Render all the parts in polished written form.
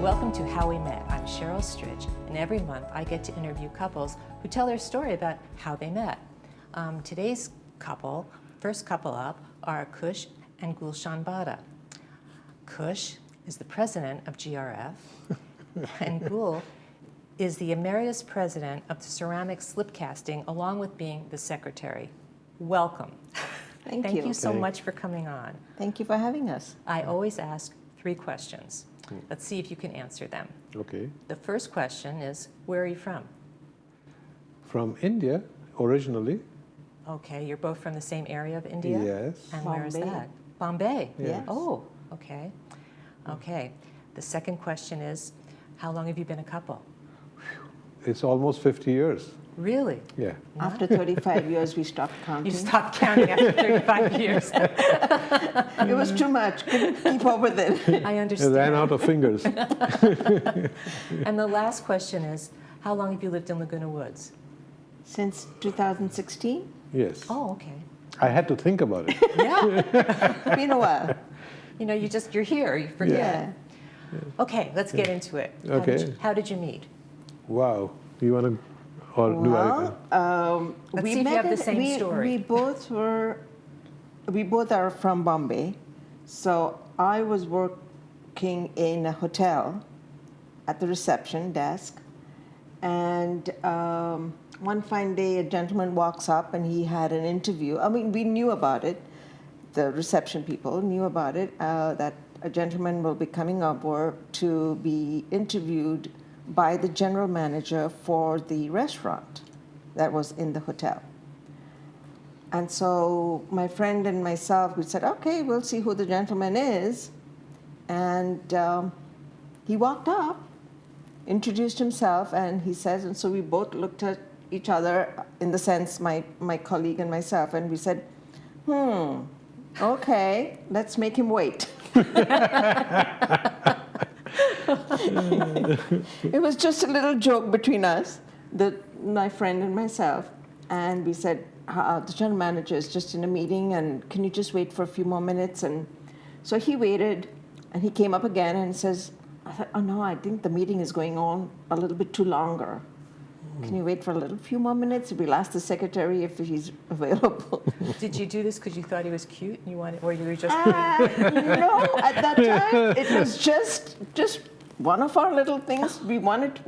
Welcome to How We Met. I'm Sheryl Strich, and every month I get to interview couples who tell their story about how they met. Today's first couple up, are Cush and Gulshan Bhada. Cush is the president of GRF, and Gul is the emeritus president of the ceramic slip casting, along with being the secretary. Welcome. Thank you. Thank you so much for coming on. Thank you for having us. I always ask 3 questions. Let's see if you can answer them. Okay. The first question is, where are you from? From India, originally. Okay, you're both from the same area of India? Yes. And where is Bombay. that? Bombay? Yes. Oh, okay. Okay. The second question is, how long have you been a couple? It's almost 50 years. Really? Yeah. After 35 years, we stopped counting. You stopped counting after 35 years. It was too much. Couldn't keep up with it. I I understand. ran out of fingers. And the last question is, how long have you lived in Laguna Woods? Since 2016? Yes. Oh, okay. I had to think about it. Yeah. Been a while. You know, you're here, you forget. Yeah. Okay, let's get into it. Okay. How did you meet? Wow. You want to, or do I? Well, Let's see if you have the same story. We both are from Bombay. So I was working in a hotel at the reception desk. And one fine day, a gentleman walks up and he had an interview. I mean, we knew about it. The reception people knew about it, that a gentleman will be coming aboard to be interviewed by the general manager for the restaurant that was in the hotel. And so my friend and myself, we said, okay, we'll see who the gentleman is. And he walked up, introduced himself, and he says, and so we both looked at each other, in the sense, my colleague and myself, and we said, okay, let's make him wait. It was just a little joke between us, my friend and myself, and we said, the general manager is just in a meeting, and can you just wait for a few more minutes? And so he waited, and he came up again and says, I thought, oh no, I think the meeting is going on a little bit too longer. Can you wait for a few more minutes? We'll ask the secretary if he's available. Did you do this because you thought he was cute and you wanted, or you were just No, at that time it was just one of our little things. We wanted.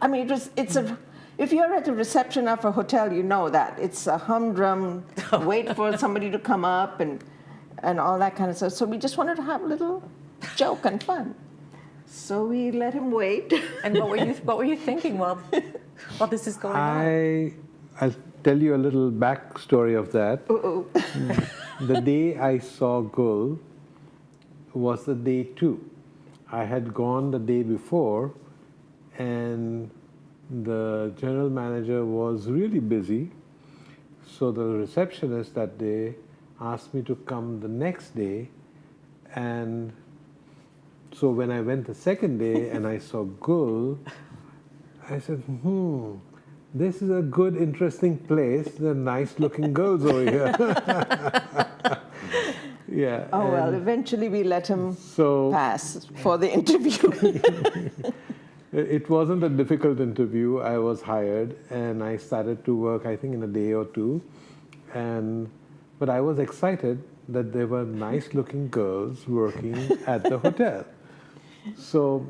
I mean, it's a. If you're at the reception of a hotel, you know that it's a humdrum. Wait for somebody to come up and all that kind of stuff. So we just wanted to have a little joke and fun. So we let him wait. And what were you thinking while this is going on? I'll tell you a little backstory of that. The day I saw Gul was the day 2. I had gone the day before, and the general manager was really busy. So the receptionist that day asked me to come the next day, and so when I went the second day and I saw Gul, I said, this is a good, interesting place. There are nice-looking girls over here. Yeah. Oh, well, eventually we let him So pass for the interview. it wasn't a difficult interview. I was hired, and I started to work, I think, in a day or 2. But I was excited that there were nice-looking girls working at the hotel. So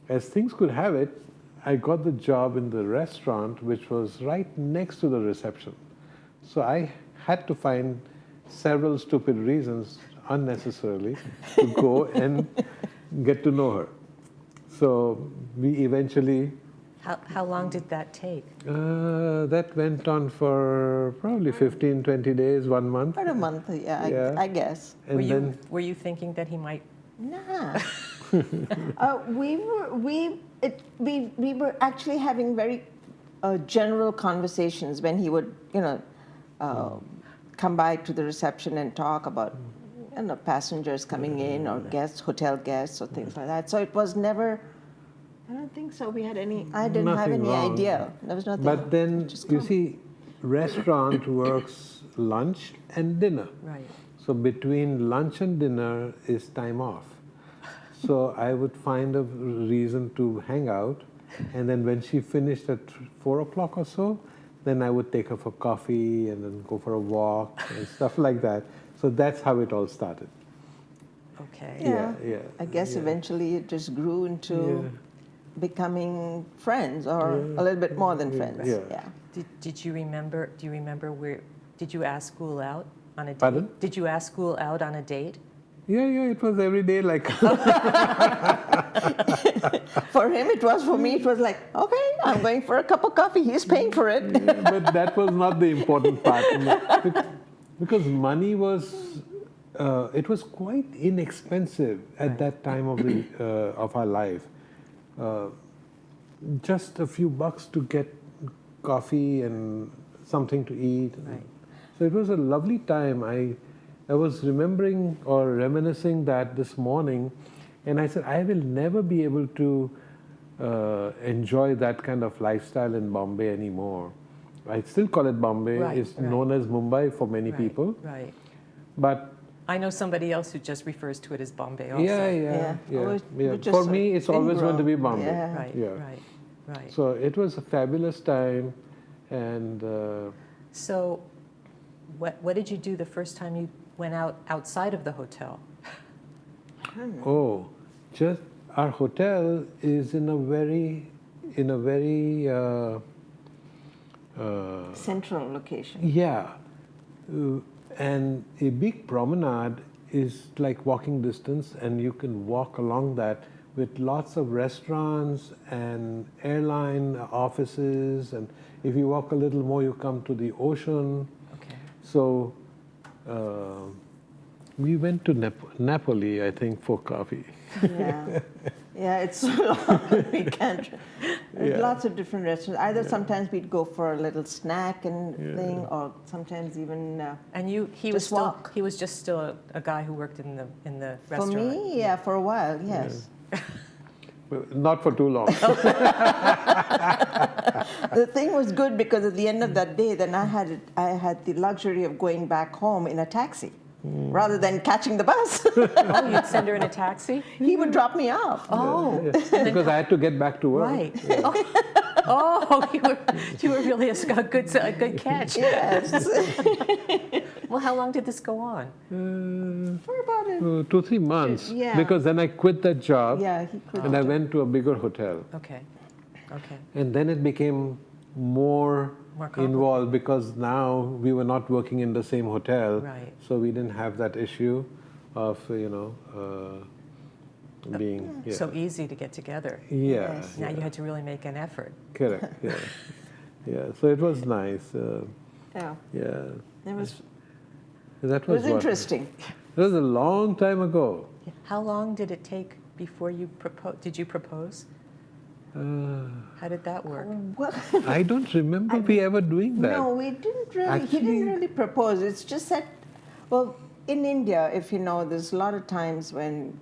as things could have it, I got the job in the restaurant, which was right next to the reception. So I had to find several stupid reasons, unnecessarily, to go and get to know her. So we eventually... How long did that take? that went on for probably 15, 20 days, 1 month. About a month, yeah. I guess. And Were you thinking that he might? Nah. We were actually having very general conversations when he would, come by to the reception and talk about, passengers coming in or guests, hotel guests or things like that. So it was never. I don't think so. We had any. I didn't have Nothing any wrong. idea. There was nothing. But then, Just you come. see, restaurant works lunch and dinner. Right. So between lunch and dinner is time off. So I would find a reason to hang out, and then when she finished at 4 o'clock or so, then I would take her for coffee and then go for a walk and stuff like that. So that's how it all started. Okay. Yeah. I guess yeah. eventually it just grew into Yeah. becoming friends, or a little bit more than friends. Yeah. Did you remember? Do you remember where? Did you ask school out on a date? Pardon? Did you ask school out on a date? Yeah, it was every day like. For him, it was. For me, it was like, okay, I'm going for a cup of coffee. He's paying for it. But that was not the important part. Because money was, it was quite inexpensive at that time of our life. Just a few bucks to get coffee and something to eat. Right. So it was a lovely time. I was remembering or reminiscing that this morning, and I said, I will never be able to enjoy that kind of lifestyle in Bombay anymore. I still call it Bombay. Right, It's right. known as Mumbai for many Right, people. Right. But I know somebody else who just refers to it as Bombay also. yeah. Oh, we just For me, it's always going to be ingrown. Bombay. Yeah. Right, Yeah. right. So it was a fabulous time, and So what did you do the first time you went outside of the hotel? just our hotel is in a very Central location. yeah, and a big promenade is like walking distance, and you can walk along that with lots of restaurants and airline offices, and if you walk a little more, you come to the ocean. Okay. So we went to Napoli, I think, for coffee. Yeah, it's so long. We can't. There's Yeah. lots of different restaurants. Either sometimes we'd go for a little snack and thing, or sometimes even. And he was Just still walk. he was just still a guy who worked in the For restaurant. me, yeah, for a while, yes. But not for too long. The thing was good because at the end of that day, then I had the luxury of going back home in a taxi, rather than catching the bus. Oh, you'd send her in a taxi? He would drop me off. Oh, Because I had to get back to work. right. Oh, you were really a good catch. Yes. Well, how long did this go on? For about a, 2-3 months. Yeah. Because then I quit that job yeah, he could. and I went to a bigger hotel. Okay. And then it became more More complicated. involved because now we were not working in the same hotel. Right. So we didn't have that issue of, being. Yeah. So easy to get together. Yeah. Yes. Now you had to really make an effort. Correct. Yeah. Yeah. So it was nice. Yeah, Yeah. it was. That It was was what- interesting. It was a long time ago. How long did it take before you proposed? Did you propose? How did that work? Well, I don't remember we ever doing that. no, we didn't really. He Actually- didn't really propose. It's just that, well, in India, if you know, there's a lot of times when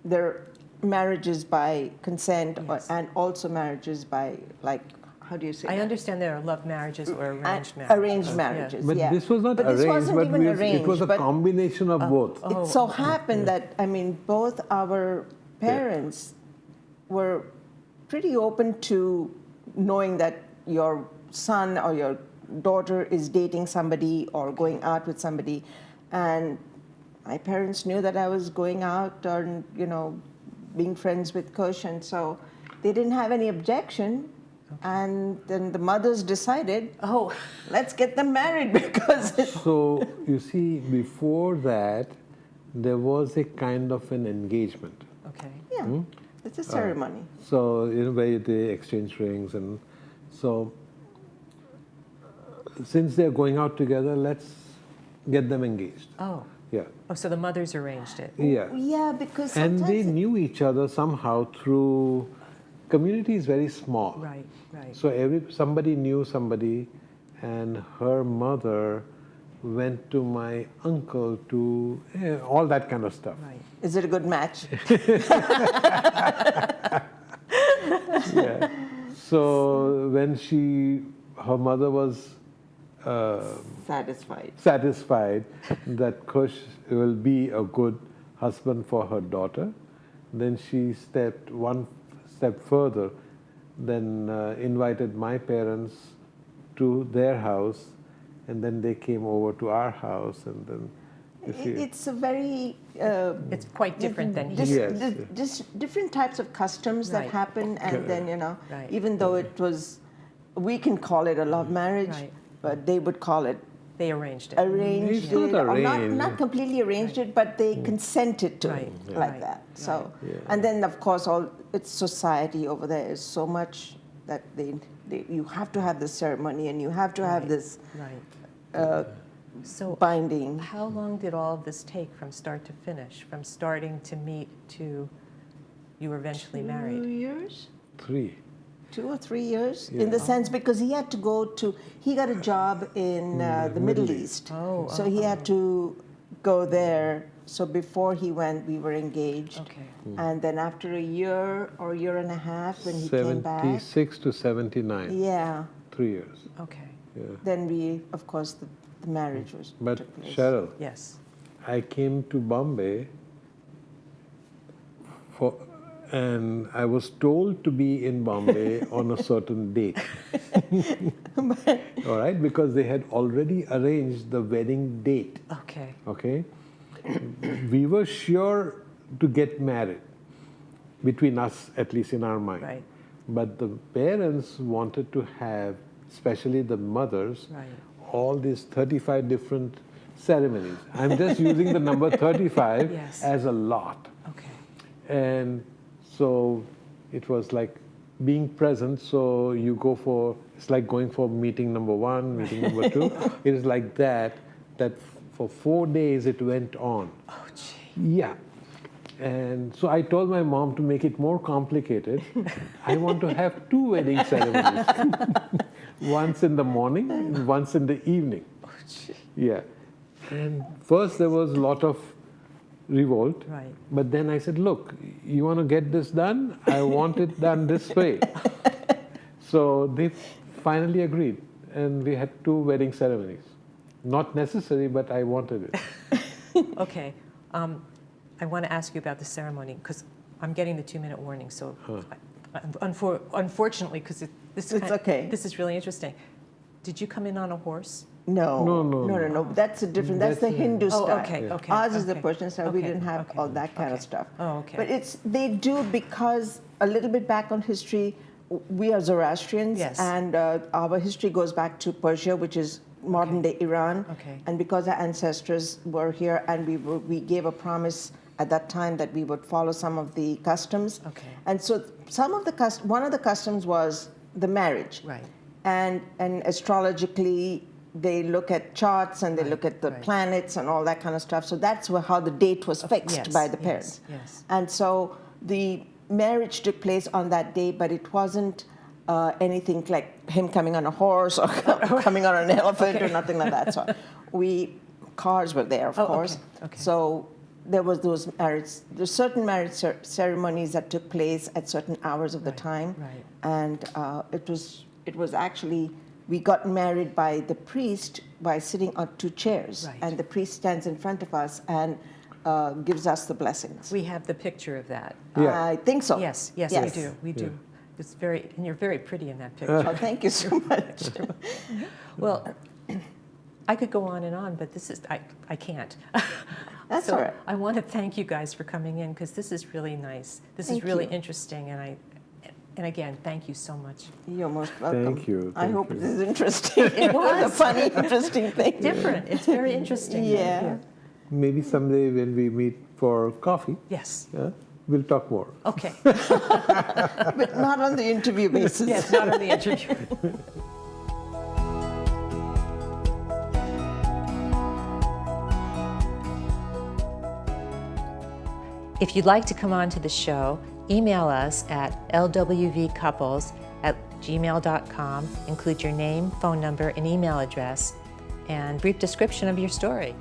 there are marriages by consent, Yes. and also marriages by, like, how do you say? I that? understand there are love marriages or arranged marriages. Arranged marriages. But yeah. this was not But this arranged, wasn't but even arranged, it was a but combination of both. it so happened that, I mean, both our parents were pretty open to knowing that your son or your daughter is dating somebody or going out with somebody. And my parents knew that I was going out or, being friends with Cush, and so they didn't have any objection. And then the mothers decided, Oh, let's get them married because So you see, before that, there was a kind of an engagement. okay. yeah, it's a ceremony. So where they exchange rings, and so since they're going out together, let's get them engaged. Oh, Yeah, so the mothers arranged it. yeah. Yeah, because And sometimes they knew each other somehow through. Community is very small. Right. So somebody knew somebody, and her mother went to my uncle to all that kind of stuff. Right. Is it a good match? Yeah. So when her mother was Satisfied. that Kush will be a good husband for her daughter, Then she stepped one step further, then invited my parents to their house, and then they came over to our house, and then you see, It's a very It's quite different than dis- here. Yes. different types of customs that Right. happen, and then Right. even though it was, we can call it a love marriage, Right. but they would call it They arranged it. arranged It's not it, or arranged. not completely arranged it, but they consented to Right, it right, like that. So, Yeah. and then of course, all it's society over there is so much that you have to have this ceremony, and you have to have Right. this Right. So binding. how long did all of this take from start to finish, from starting to meet to you were eventually 2 married? years. 3. 2 or 3 years, Yeah. in the sense because he had to go to, he got a job in the Middle East. Oh, So he had to go there. So before he went, we were engaged. Okay. And then after a year or year and a half, when he came back, 76 to 79, yeah, 3 years. Okay. Yeah. then we, of course, the marriage was But took place. Cheryl, Yes. I came to Bombay and I was told to be in Bombay on a certain date. All right, because they had already arranged the wedding date. Okay. Okay, we were sure to get married, between us, at least in our mind. Right. But the parents wanted to have, especially the mothers, Right. all these 35 different ceremonies. I'm just using the number 35 Yes. as a lot. Okay. And so it was like being present. So you go for, it's like going for meeting number 1, meeting number 2. It is like that for 4 days it went on. Oh, gee. Yeah. And so I told my mom to make it more complicated. I want to have 2 wedding ceremonies. Once in the morning and once in the evening. Oh, gee. Yeah. And first there was a lot of revolt. Right. But then I said, look, you want to get this done? I want it done this way. So they finally agreed. And we had 2 wedding ceremonies. Not necessary, but I wanted it. Okay. I want to ask you about the ceremony because I'm getting the 2-minute warning. So, unfortunately, because this It's okay. This is really interesting. Did you come in on a horse? No, No. That's a different. That's the That's a- Hindu Oh, style. okay, okay. Ours is the okay. Persian style. We Okay, didn't have okay, all that kind of okay. stuff. Oh, okay. But they do because a little bit back on history. We are Zoroastrians, Yes. and our history goes back to Persia, which is modern day Iran. Okay. And because our ancestors were here, and we gave a promise at that time that we would follow some of the customs. Okay. And so one of the customs was the marriage. Right. And astrologically, they look at charts and they look at the right. planets and all that kind of stuff. So that's how the date was fixed yes, by the yes, parents. yes. And so the marriage took place on that day, but it wasn't anything like him coming on a horse or coming on an elephant or nothing like that. So cars were there, of Oh, course. okay, okay. So there was there's certain marriage ceremonies that took place at certain hours of the time. right. And it was actually, we got married by the priest by sitting on 2 chairs. Right. And the priest stands in front of us and gives us the blessings. We have the picture of that. Yeah. I think so. Yes, we do. We do. It's and you're very pretty in that picture. Oh, thank you so much. Well, I could go on and on, but I can't. That's So all right. I want to thank you guys for coming in because this is really nice. This Thank is really you. interesting, and again, thank you so much. You're most welcome. Thank you. I Thank hope you. it is interesting. It was. a funny, interesting thing. Different. It's very interesting. Yeah. Maybe someday when we meet for coffee, Yes. we'll talk more. Okay. But not on the interview basis. Yes, not on the interview. If you'd like to come on to the show, email us at lwvcouples@gmail.com. Include your name, phone number, and email address, and brief description of your story.